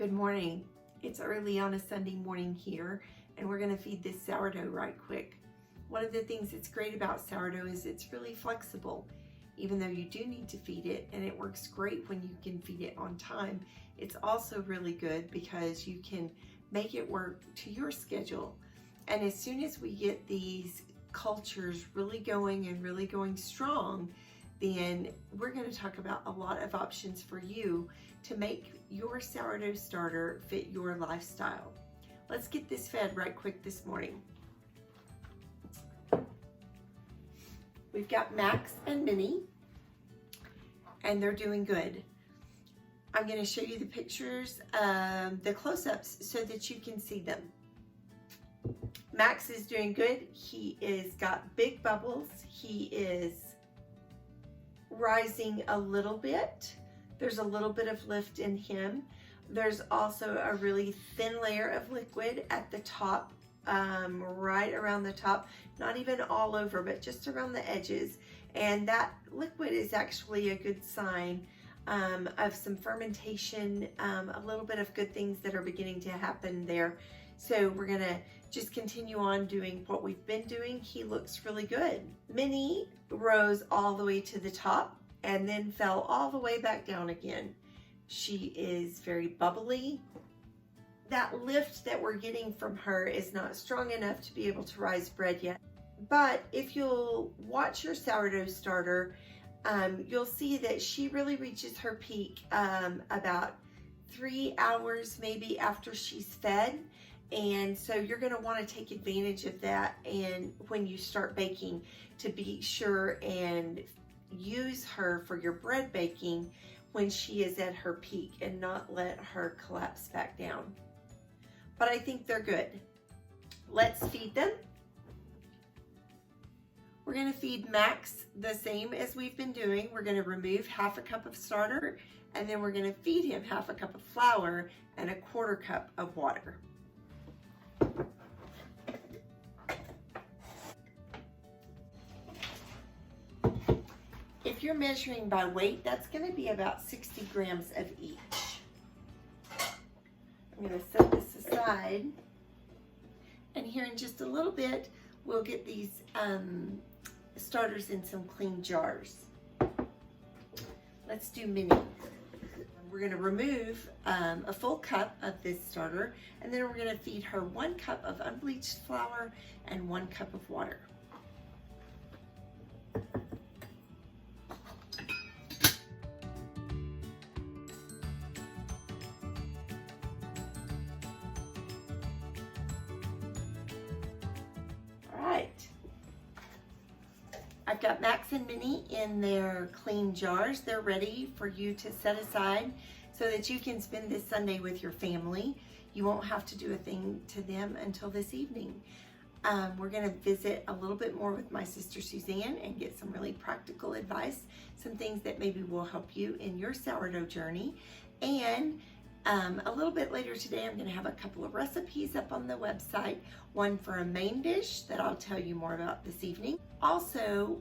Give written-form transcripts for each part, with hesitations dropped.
Good morning. It's early on a Sunday morning here, and we're going to feed this sourdough right quick. One of the things that's great about sourdough is it's really flexible. Even though you do need to feed it, and it works great when you can feed it on time, it's also really good because you can make it work to your schedule. And as soon as we get these cultures really going and really going strong, then we're going to talk about a lot of options for you to make your sourdough starter fit your lifestyle. Let's get this fed right quick this morning. We've got Max and Minnie, and they're doing good. I'm going to show you the pictures, the close-ups, so that you can see them. Max is doing good. He is got big bubbles. He is rising a little bit. There's a little bit of lift in him. There's also a really thin layer of liquid at the top, right around the top, not even all over, but just around the edges. And that liquid is actually a good sign of some fermentation, a little bit of good things that are beginning to happen there. So we're gonna just continue on doing what we've been doing. He looks really good. Minnie rose all the way to the top and then fell all the way back down again. She is very bubbly. That lift that we're getting from her is not strong enough to be able to rise bread yet. But if you'll watch your sourdough starter, you'll see that she really reaches her peak about 3 hours maybe after she's fed. And so you're going to want to take advantage of that, and when you start baking, to be sure and use her for your bread baking when she is at her peak and not let her collapse back down. But I think they're good. Let's feed them. We're going to feed Max the same as we've been doing. We're going to remove half a cup of starter, and then we're going to feed him half a cup of flour and a 1/4 cup of water. If you're measuring by weight, that's going to be about 60 grams of each. I'm going to set this aside, and here in just a little bit, we'll get these starters in some clean jars. Let's do Minnie. We're going to remove a full cup of this starter, and then we're going to feed her 1 cup of unbleached flour and 1 cup of water. All right. I've got Max and Minnie in their clean jars. They're ready for you to set aside so that you can spend this Sunday with your family. You won't have to do a thing to them until this evening. We're going to visit a little bit more with my sister Suzanne and get some really practical advice, some things that maybe will help you in your sourdough journey. And a little bit later today, I'm going to have a couple of recipes up on the website, one for a main dish that I'll tell you more about this evening. Also,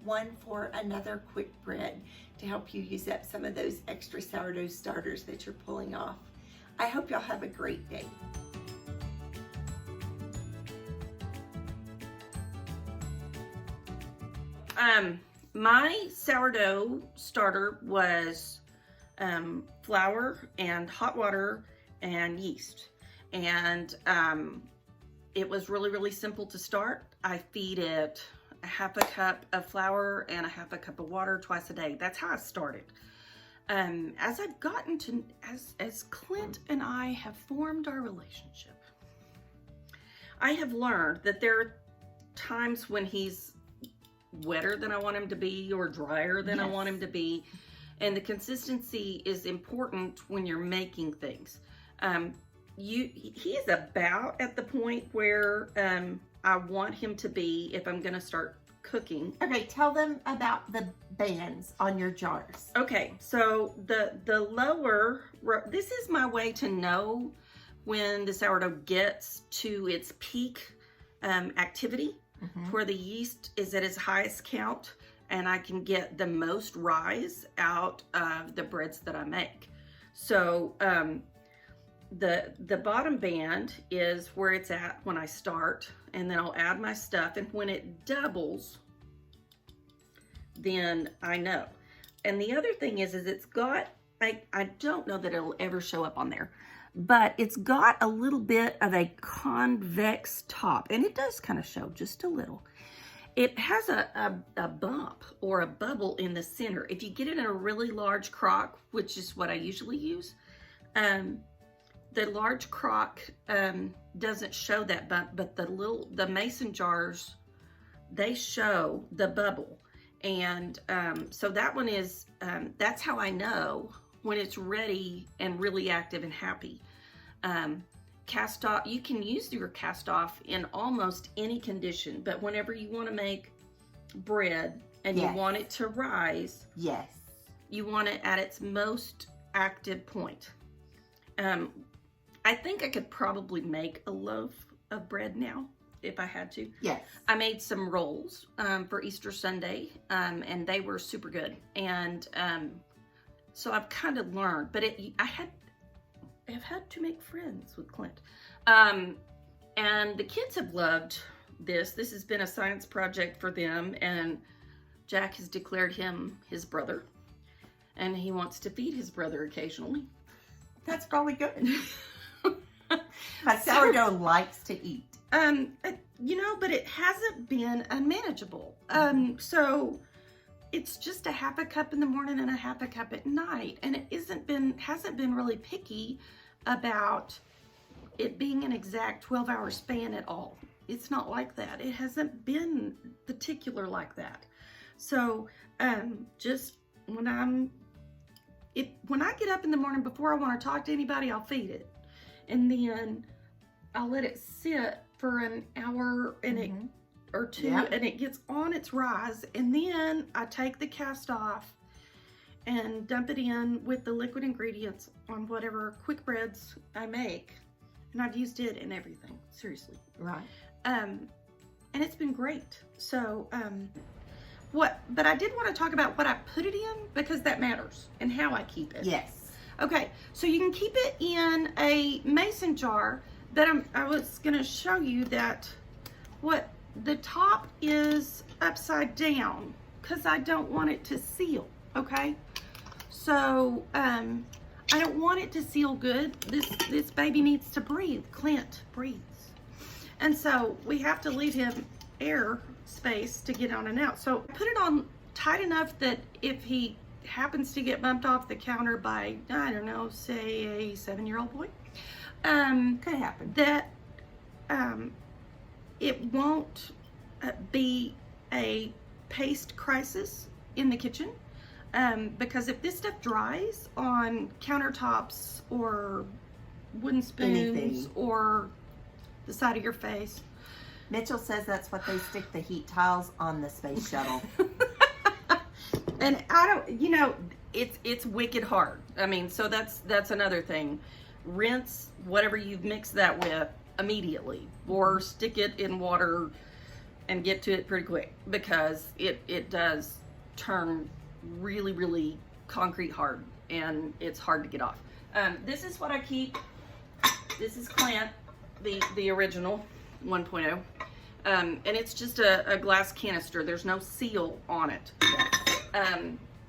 one for another quick bread to help you use up some of those extra sourdough starters that you're pulling off. I hope y'all have a great day. My sourdough starter was flour and hot water and yeast, and it was really simple to start. I feed it a 1/2 cup of flour and a 1/2 cup of water twice a day. That's how I started. As I've gotten to, as Clint and I have formed our relationship, I have learned that there are times when he's wetter than I want him to be or drier than I want him to be. And the consistency is important when you're making things. He is about at the point where I want him to be if I'm gonna start cooking. Okay, tell them about the bands on your jars. Okay, so the lower, this is my way to know when the sourdough gets to its peak activity, where the yeast is at its highest count, and I can get the most rise out of the breads that I make. So the bottom band is where it's at when I start, and then I'll add my stuff, and when it doubles, then I know. And the other thing is it's got, I don't know that it'll ever show up on there, but it's got a little bit of a convex top, and it does kind of show just a little. It has a bump or a bubble in the center. If you get it in a really large crock, which is what I usually use, the large crock doesn't show that bump, but the mason jars, they show the bubble. And so that one is, that's how I know when it's ready and really active and happy. Cast off, you can use your cast off in almost any condition, but whenever you want to make bread and you want it to rise, you want it at its most active point. I think I could probably make a loaf of bread now if I had to. I made some rolls for Easter Sunday, and they were super good. And so I've kind of learned, but I've had to make friends with Clint. And the kids have loved this. This has been a science project for them, and Jack has declared him his brother, and he wants to feed his brother occasionally. That's probably good. My sourdough likes to eat. You know, but it hasn't been unmanageable. So it's just a half a cup in the morning and a half a cup at night, and it hasn't been really picky about it being an exact 12-hour span at all. It's not like that. It hasn't been particular like that. So just when I get up in the morning, before I want to talk to anybody, I'll feed it, and then I'll let it sit for an hour and or two, and it gets on its rise, and then I take the cast off and dump it in with the liquid ingredients on whatever quick breads I make, and I've used it in everything, seriously. And it's been great. So but I did want to talk about what I put it in, because that matters, and how I keep it. Okay, so you can keep it in a mason jar, but I was going to show you that what the top is upside down, because I don't want it to seal, okay? So I don't want it to seal good. This baby needs to breathe. Clint breathes. And so we have to leave him air space to get on and out. So put it on tight enough that if he happens to get bumped off the counter by, I don't know, say a 7-year-old boy, could happen, that it won't be a paste crisis in the kitchen, because if this stuff dries on countertops or wooden spoons or the side of your face. Mitchell says that's what they stick the heat tiles on the space shuttle. And I don't, you know, it's wicked hard. I mean, so that's another thing. Rinse whatever you've mixed that with immediately, or stick it in water and get to it pretty quick, because it does turn really, really concrete hard, and it's hard to get off. This is what I keep. This is Clint, the original 1.0. And it's just a glass canister. There's no seal on it.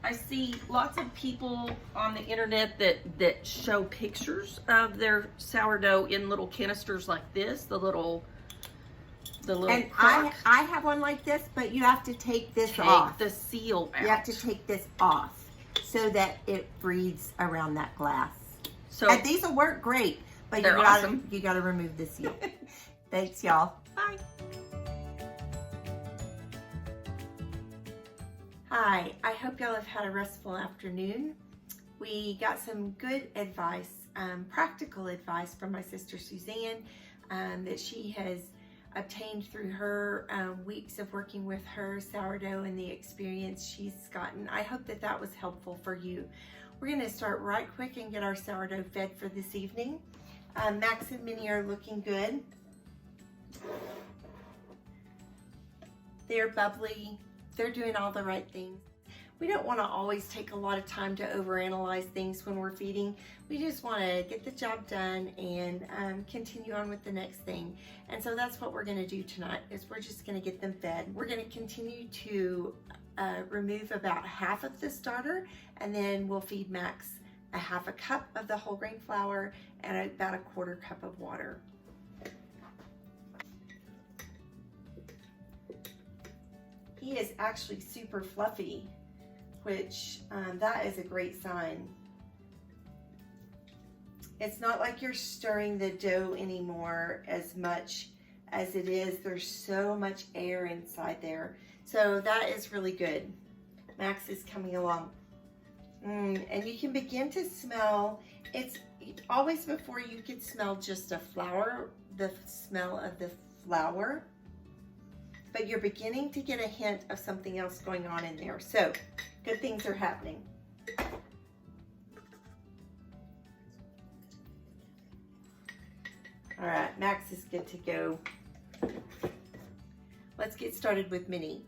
I see lots of people on the internet that show pictures of their sourdough in little canisters like this, the little and crock. I have one like this, but you have to take this off. The seal out. You have to take this off so that it breathes around that glass. So and these will work great, but they're awesome. You gotta remove the seal. Thanks, y'all. Bye. Hi, I hope y'all have had a restful afternoon. We got some good advice, practical advice from my sister Suzanne, that she has obtained through her weeks of working with her sourdough and the experience she's gotten. I hope that was helpful for you. We're going to start right quick and get our sourdough fed for this evening. Max and Minnie are looking good. They're bubbly. They're doing all the right things. We don't want to always take a lot of time to overanalyze things when we're feeding. We just want to get the job done and continue on with the next thing. And so that's what we're going to do tonight, is we're just going to get them fed. We're going to continue to remove about half of the starter, and then we'll feed Max a half a cup of the whole grain flour and about a quarter cup of water. He is actually super fluffy, which that is a great sign. It's not like you're stirring the dough anymore as much as it is. There's so much air inside there. So that is really good. Max is coming along. And you can begin to smell, it's always before you could smell just a flour, the smell of the flour, but you're beginning to get a hint of something else going on in there. So good things are happening. All right, Max is good to go. Let's get started with Minnie.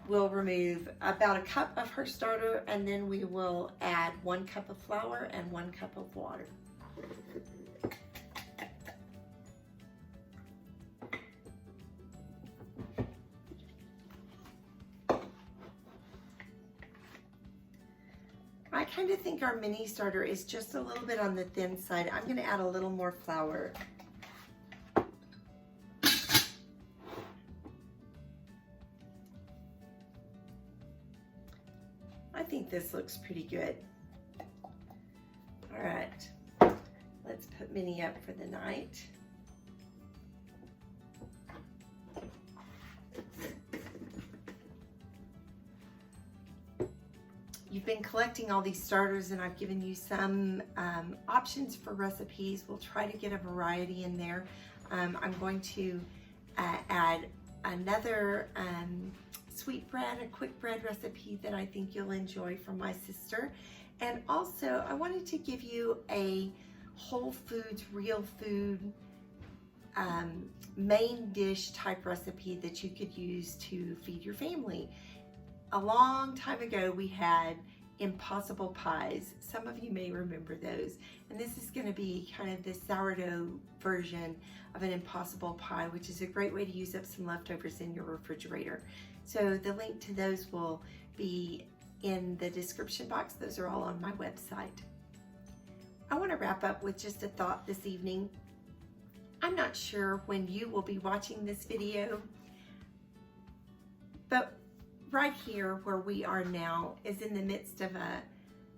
We'll remove about a cup of her starter, and then we will add 1 cup of flour and 1 cup of water. I kind of think our mini starter is just a little bit on the thin side. I'm going to add a little more flour. I think this looks pretty good. All right, let's put Minnie up for the night. You've been collecting all these starters, and I've given you some options for recipes. We'll try to get a variety in there. I'm going to add another sweetbread, a quick bread recipe that I think you'll enjoy from my sister. And also, I wanted to give you a whole foods, real food, main dish type recipe that you could use to feed your family. A long time ago, we had impossible pies. Some of you may remember those. And this is going to be kind of the sourdough version of an impossible pie, which is a great way to use up some leftovers in your refrigerator. So the link to those will be in the description box. Those are all on my website. I want to wrap up with just a thought this evening. I'm not sure when you will be watching this video, but right here where we are now is in the midst of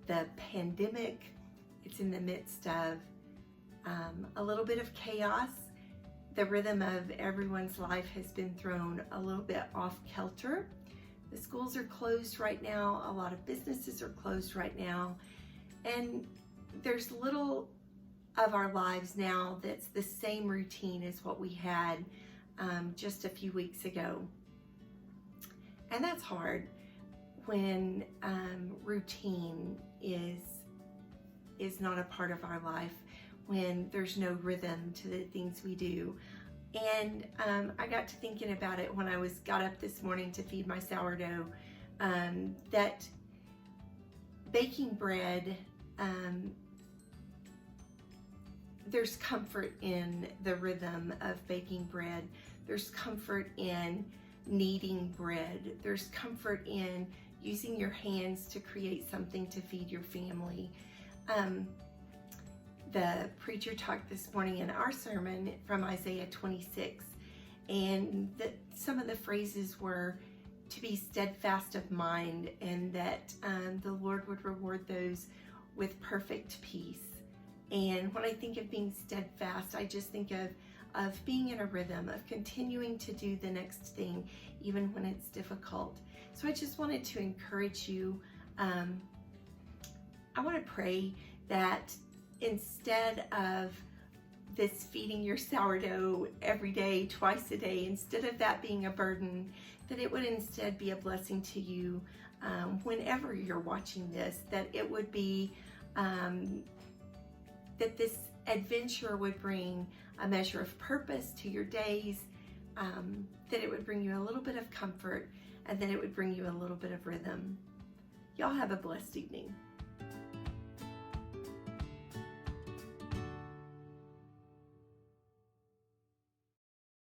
the pandemic. It's in the midst of a little bit of chaos. The rhythm of everyone's life has been thrown a little bit off kilter. The schools are closed right now. A lot of businesses are closed right now. And there's little of our lives now that's the same routine as what we had just a few weeks ago. And that's hard when routine is not a part of our life, when there's no rhythm to the things we do. And I got to thinking about it when I got up this morning to feed my sourdough, that baking bread, there's comfort in the rhythm of baking bread. There's comfort in kneading bread. There's comfort in using your hands to create something to feed your family. The preacher talked this morning in our sermon from Isaiah 26, and some of the phrases were to be steadfast of mind, and that the Lord would reward those with perfect peace. And when I think of being steadfast, I just think of being in a rhythm, of continuing to do the next thing, even when it's difficult. So I just wanted to encourage you. I want to pray that instead of this feeding your sourdough every day, twice a day, instead of that being a burden, that it would instead be a blessing to you whenever you're watching this, that it would be, that this adventure would bring a measure of purpose to your days, that it would bring you a little bit of comfort, and then it would bring you a little bit of rhythm. Y'all have a blessed evening.